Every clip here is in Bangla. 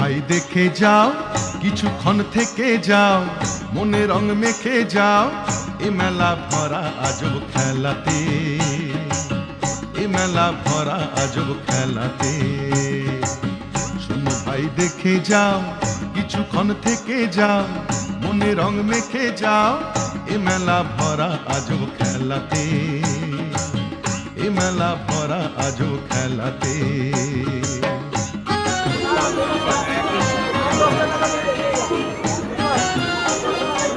ভাই দেখে যাও, কিছুক্ষণ থেকে যাও, মনে রং মেখে যাও, এ মেলা ভরা আজব খেলাতে, এ মেলা ভরা আজব খেলাতে। শোনো ভাই দেখে যাও, কিছুক্ষণ থেকে যাও, মনে রং মেখে যাও, এ মেলা ভরা আজব খেলাতে, এ মেলা ভরা আজব খেলাতে।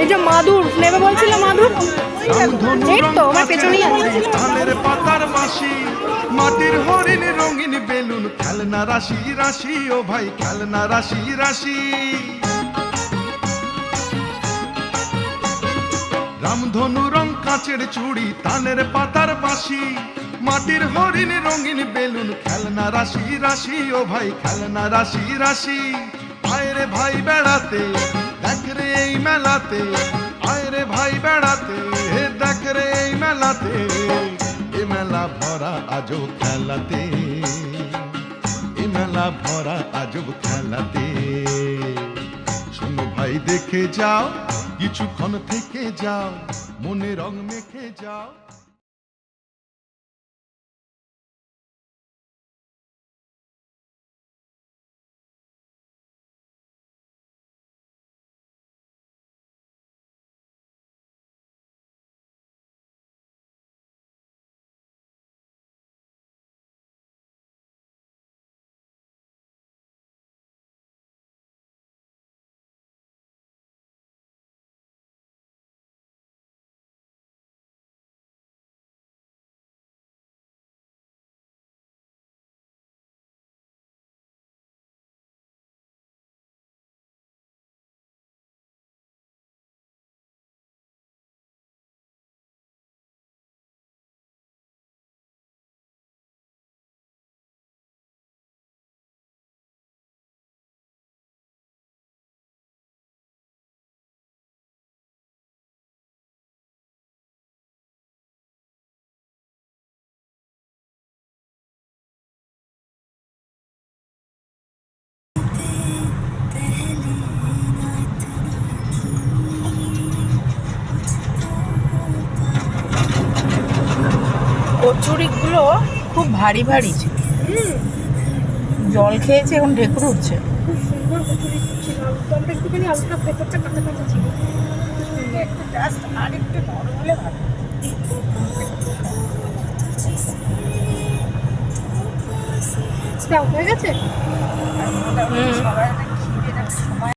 এই যে মাদুর নেবে বলছিল, মাদুর এই তো আমার পেছনেই আছে। ধানের পাতার বাঁশি, মাটির হরিণ, রঙিন বেলুন, খেলনা রাশি রাশি, ও ভাই খেলনা রাশি রাশি। রামধনু রং কাঁচের চুড়ি, তানের পাতার বাঁশি, মাটির হরিণ, রঙিন বেলুন, খেলনা রাশি রাশি, ও ভাই খেলনা রাশি রাশি। আয় রে ভাই বেড়াতে, দেখ রে এই মেলাতে, আয় রে ভাই বেড়াতে, দেখ রে এই মেলাতে, এ মেলা ভরা আজব খেলাতে, এ মেলা ভরা আজব খেলাতে। শোনো ভাই দেখে যাও, কিছুক্ষণ থেকে যাও, মনে রং মেখে যাও। কচুরিগুলো খুব ভারী ভারী ছিল, জল খেয়েছে, এখন ঢেকুর উঠছে। খুব সুন্দর কচুরি ছিল, আলুটা একটুখানি হালকা ভেতরটা কাঁচা কাঁচা ছিল। জাস্ট আর একটু নরম হলে ভালো। হয়ে গেছে। সবাই খিদে সময়